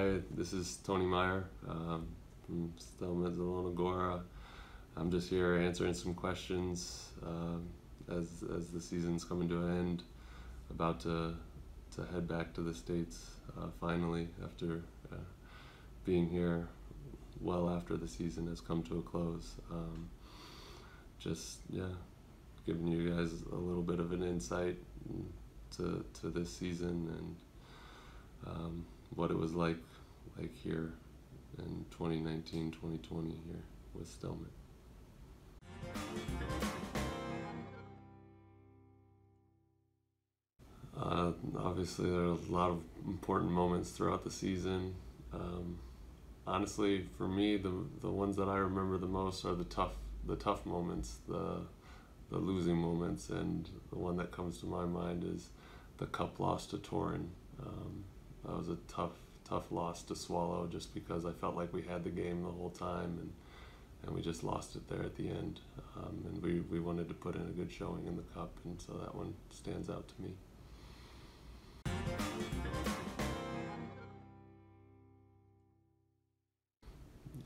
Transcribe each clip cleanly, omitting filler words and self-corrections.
Hi, this is Tony Meier from Zielonej Górze. I'm just here answering some questions as the season's coming to an end. About to head back to the States finally after being here well after the season has come to a close. Giving you guys a little bit of an insight to this season and what it was like here in 2019, 2020 here with Stillman. Obviously, there are a lot of important moments throughout the season. Honestly, for me, the ones that I remember the most are the tough moments, the losing moments, and the one that comes to my mind is the cup loss to Torun. That was a tough loss to swallow, just because I felt like we had the game the whole time, and we just lost it there at the end. And we wanted to put in a good showing in the cup, and so that one stands out to me.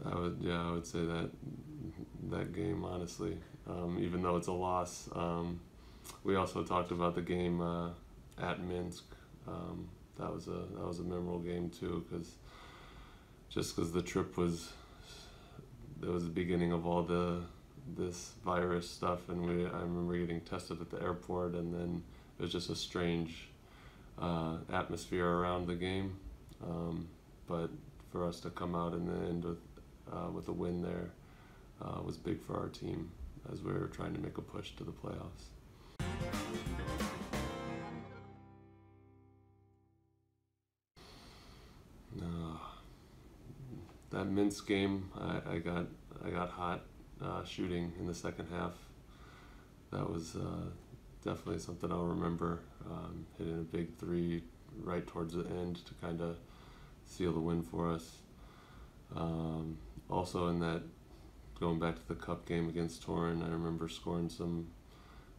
I would say that game, honestly, even though it's a loss. We also talked about the game at Minsk. That was a memorable game too, because the trip was the beginning of all this virus stuff, and I remember getting tested at the airport, and then it was just a strange atmosphere around the game. But for us to come out in the end with a win there was big for our team as we were trying to make a push to the playoffs. That Minsk game, I got hot shooting in the second half. That was definitely something I'll remember. Hitting a big three right towards the end to kind of seal the win for us. Also in that, going back to the cup game against Torun, I remember scoring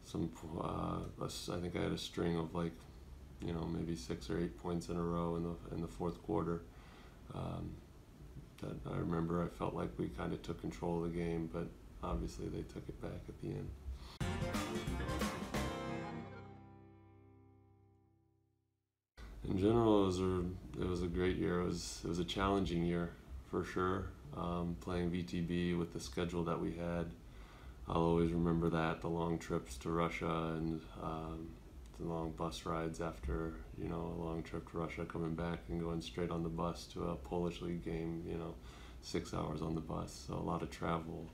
I think I had a string of maybe 6 or 8 points in a row in the fourth quarter. That I remember I felt like we kind of took control of the game, but obviously they took it back at the end. In general, it was a great year. It was a challenging year for sure. Playing VTB with the schedule that we had, I'll always remember that, the long trips to Russia and the long bus rides after a long trip to Russia, coming back and going straight on the bus to a Polish league game. 6 hours on the bus, so a lot of travel.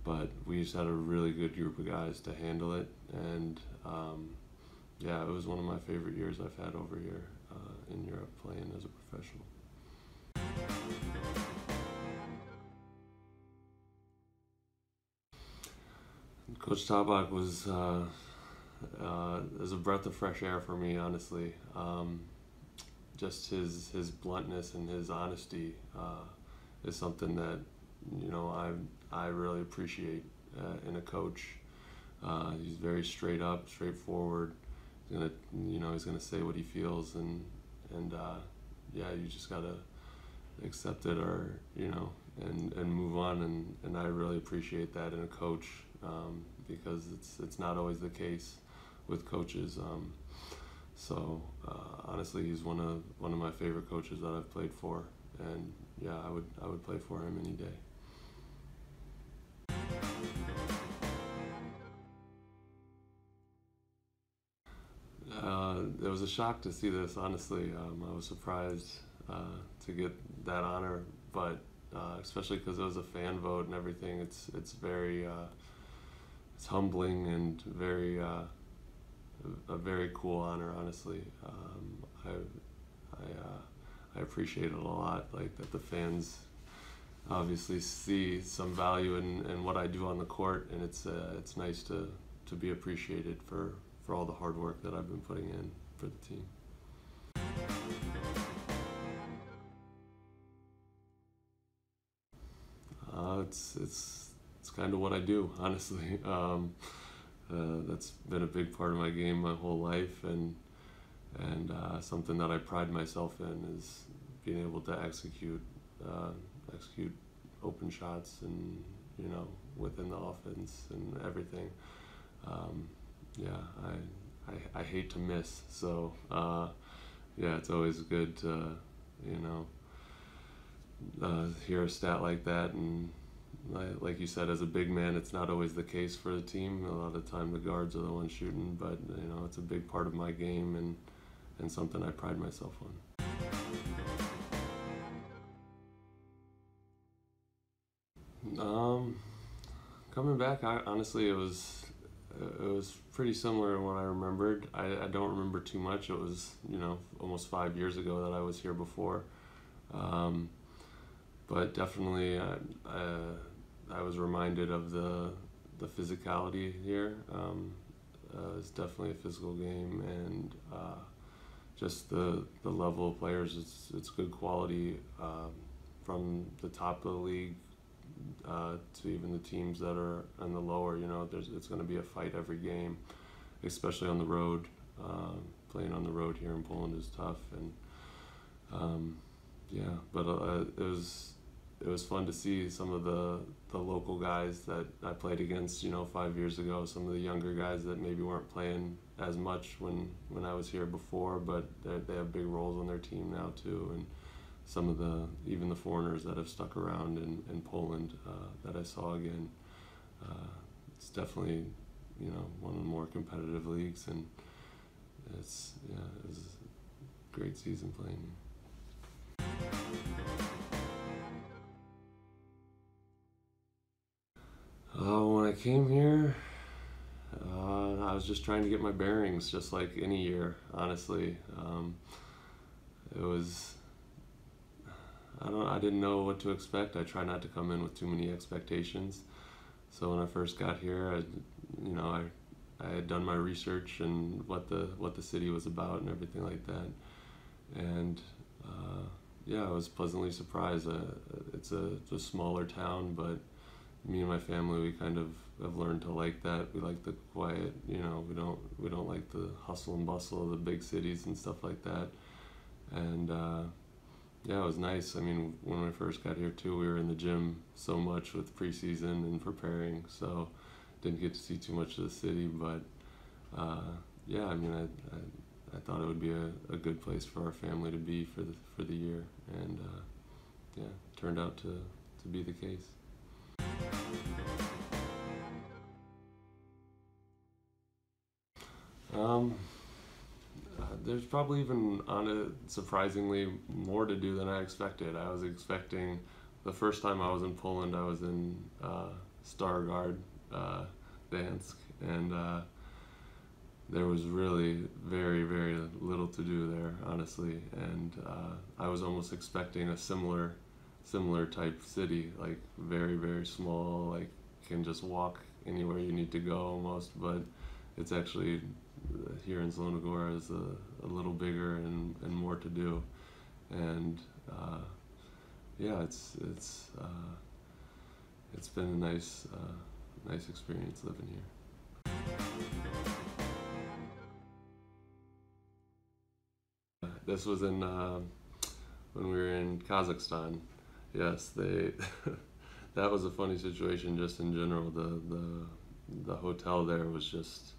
But we just had a really good group of guys to handle it, and it was one of my favorite years I've had over here in Europe playing as a professional. Coach Tabak was a breath of fresh air for me, honestly. Just his bluntness and his honesty is something that I really appreciate in a coach. He's very straight up, straightforward. He's gonna say what he feels, and you just gotta accept it and move on, and I really appreciate that in a coach, because it's not always the case with coaches. Honestly, he's one of my favorite coaches that I've played for, and I would play for him any day. It was a shock to see this, honestly. I was surprised to get that honor, but especially because it was a fan vote and everything, it's very it's humbling and a very cool honor, honestly. I appreciate it a lot, that the fans obviously see some value in what I do on the court, and it's nice to be appreciated for all the hard work that I've been putting in for the team. It's kind of what I do, honestly. That's been a big part of my game my whole life, and and something that I pride myself in is being able to execute open shots, and within the offense and everything. I hate to miss, so it's always good to hear a stat like that. And like you said, as a big man, it's not always the case for the team. A lot of the time the guards are the ones shooting, but it's a big part of my game, and something I pride myself on. Coming back, honestly, it was pretty similar to what I remembered. I don't remember too much. It was almost 5 years ago that I was here before, but definitely I was reminded of the physicality here. It's definitely a physical game, and just the level of players. It's good quality, from the top of the league to even the teams that are in the lower. It's going to be a fight every game, especially on the road. Playing on the road here in Poland is tough, and but it was fun to see some of the local guys that I played against 5 years ago. Some of the younger guys that maybe weren't playing as much when I was here before, but they have big roles on their team now too. And some of even the foreigners that have stuck around in Poland that I saw again. It's definitely one of the more competitive leagues, and it was a great season playing here. When I came here, I was just trying to get my bearings, just like any year, honestly. It was, I didn't know what to expect. I try not to come in with too many expectations. So when I first got here, I had done my research and what the city was about and everything like that. And I was pleasantly surprised. It's a smaller town, but me and my family, we kind of have learned to like that. We like the quiet. We don't like the hustle and bustle of the big cities and stuff like that. And it was nice. I mean, when I first got here too, we were in the gym so much with preseason and preparing, so didn't get to see too much of the city. But I mean, I thought it would be a good place for our family to be for the year, and turned out to be the case. There's probably even surprisingly more to do than I expected. I was expecting, the first time I was in Poland, I was in Stargard, Dansk, and there was really very, very little to do there, honestly. And I was almost expecting a similar type city, like very, very small, like can just walk anywhere you need to go almost. But it's actually, here in Zielonej Górze, is a little bigger and more to do. And it's been a nice experience living here. This was in when we were in Kazakhstan. Yes, that was a funny situation just in general. The hotel there was just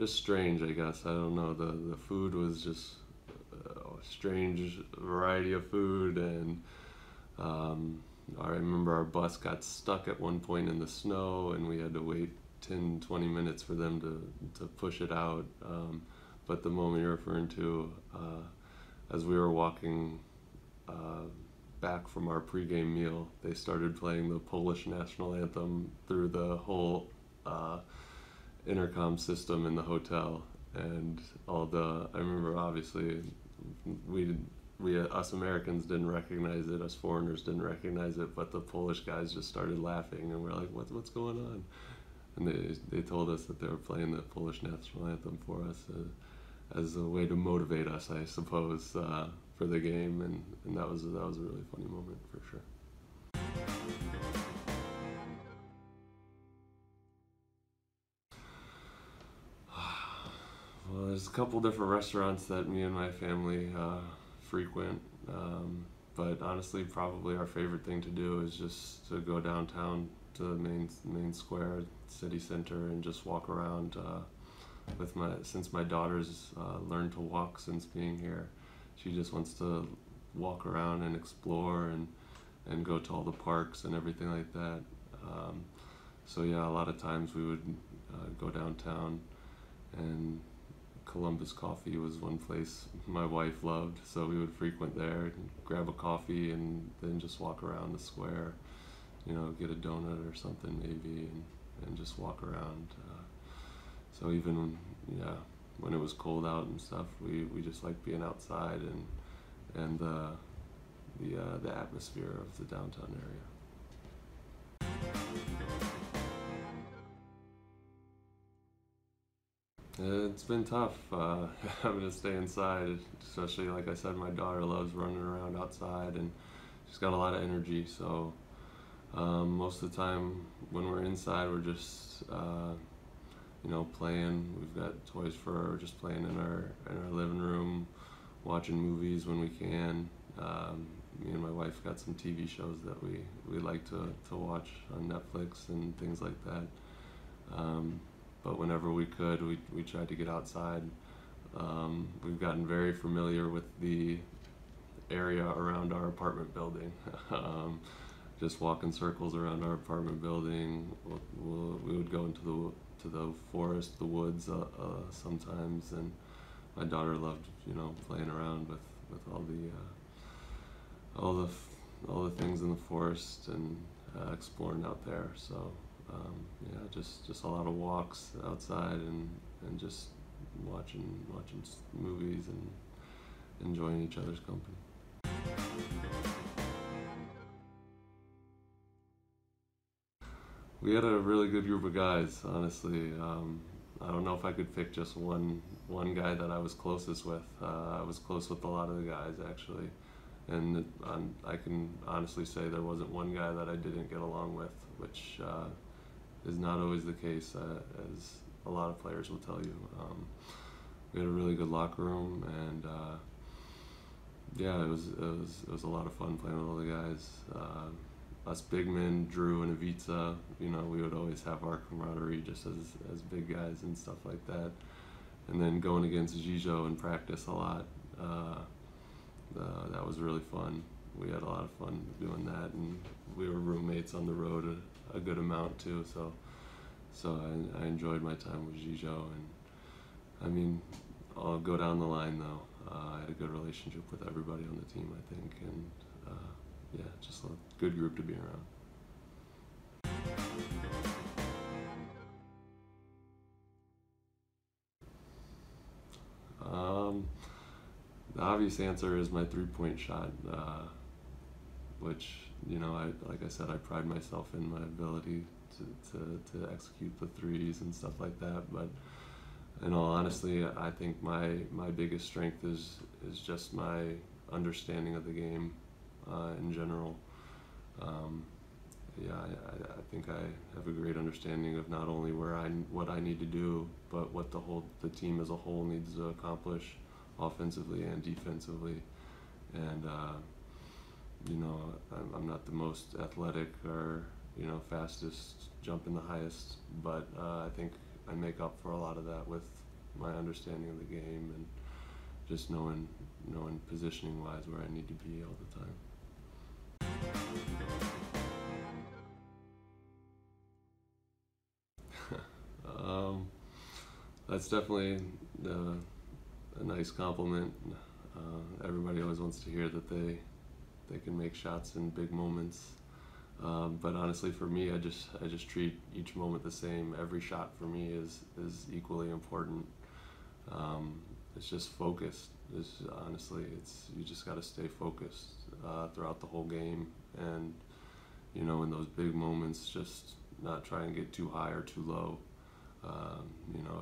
strange, I guess. I don't know. The food was just a strange variety of food, and I remember our bus got stuck at one point in the snow, and we had to wait 10-20 minutes for them to push it out. But the moment you're referring to, as we were walking back from our pregame meal, they started playing the Polish national anthem through the whole intercom system in the hotel. And I remember, obviously, us Americans didn't recognize it, us foreigners didn't recognize it, but the Polish guys just started laughing, and we're like, what's going on? And they told us that they were playing the Polish national anthem for us as a way to motivate us, I suppose, for the game, and that was a really funny moment for sure. Well, there's a couple different restaurants that me and my family frequent, but honestly, probably our favorite thing to do is just to go downtown to the main square, city center, and just walk around. Since my daughter's learned to walk since being here, she just wants to walk around and explore and go to all the parks and everything like that. So yeah, a lot of times we would go downtown, and Columbus Coffee was one place my wife loved, so we would frequent there, grab a coffee, and then just walk around the square, get a donut or something maybe, and just walk around. So even when it was cold out and stuff, we just liked being outside and the atmosphere of the downtown area. It's been tough having to stay inside, especially like I said, my daughter loves running around outside and she's got a lot of energy. So most of the time when we're inside, we're just playing. We've got toys for her, just playing in our living room, watching movies when we can. Me and my wife got some TV shows that we like to watch on Netflix and things like that. But whenever we could, we tried to get outside. We've gotten very familiar with the area around our apartment building. Just walk in circles around our apartment building. We would go into the forest, the woods sometimes, and my daughter loved playing around with all the things in the forest and exploring out there. So just a lot of walks outside and just watching movies and enjoying each other's company. We had a really good group of guys, honestly. I don't know if I could pick just one guy that I was closest with. I was close with a lot of the guys, actually. And I can honestly say there wasn't one guy that I didn't get along with, which is not always the case, as a lot of players will tell you. We had a really good locker room, and it was a lot of fun playing with all the guys. Us big men, Drew and Ivica, we would always have our camaraderie just as big guys and stuff like that. And then going against Zizo in practice a lot, that was really fun. We had a lot of fun doing that, and we were roommates on the road a good amount too. So I enjoyed my time with Zizo, and I mean, I'll go down the line though. I had a good relationship with everybody on the team, I think, and just a good group to be around. The obvious answer is my three-point shot, which, like I said, I pride myself in my ability to execute the threes and stuff like that. But in all honesty, I think my biggest strength is just my understanding of the game in general. I think I have a great understanding of not only what I need to do, but what the team as a whole needs to accomplish, offensively and defensively. And I'm not the most athletic or fastest, jumping the highest, but I think I make up for a lot of that with my understanding of the game and just knowing positioning wise where I need to be all the time. That's definitely a nice compliment. Everybody always wants to hear that they can make shots in big moments. But honestly, for me, I just treat each moment the same. Every shot for me is equally important. It's just focused. You just got to stay focused throughout the whole game, and in those big moments, just not try and get too high or too low.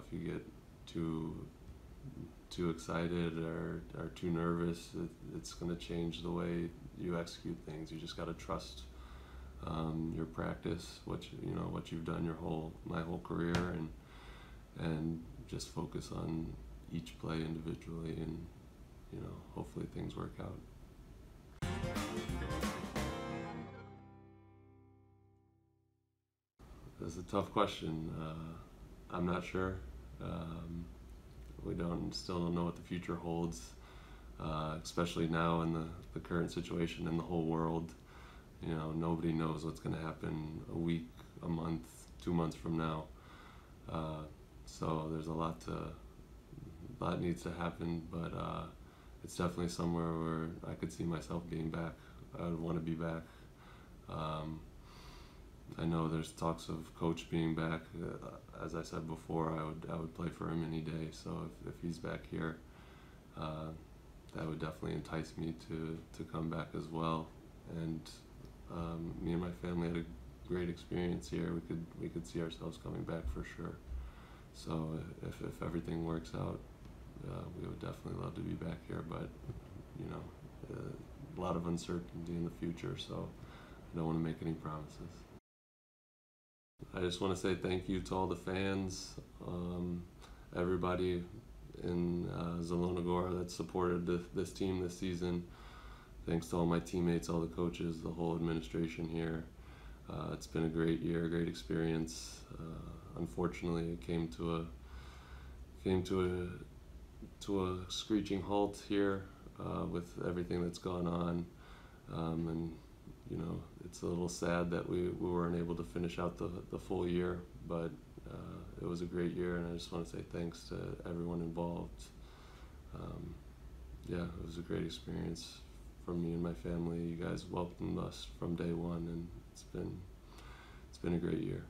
If you get too excited or too nervous, it's going to change the way you execute things. You just got to trust your practice, what you've done my whole career, and just focus on each play individually, and hopefully things work out. That's a tough question. I'm not sure. We still don't know what the future holds, especially now in the current situation in the whole world. Nobody knows what's going to happen a week, a month, 2 months from now. So there's a lot needs to happen, but it's definitely somewhere where I could see myself being back. I would want to be back. I know there's talks of Coach being back. As I said before, I would play for him any day. So if he's back here, that would definitely entice me to come back as well. And me and my family had a great experience here. We could see ourselves coming back for sure. So if everything works out, we would definitely love to be back here. But a lot of uncertainty in the future, so I don't want to make any promises. I just want to say thank you to all the fans, everybody in Zielonej Górze that supported this team this season. Thanks to all my teammates, all the coaches, the whole administration here. It's been a great year, a great experience. Unfortunately, it came to a screeching halt here with everything that's gone on, and it's a little sad that we weren't able to finish out the full year, but it was a great year, and I just want to say thanks to everyone involved. Yeah, it was a great experience for me and my family. You guys welcomed us from day one, and it's been a great year.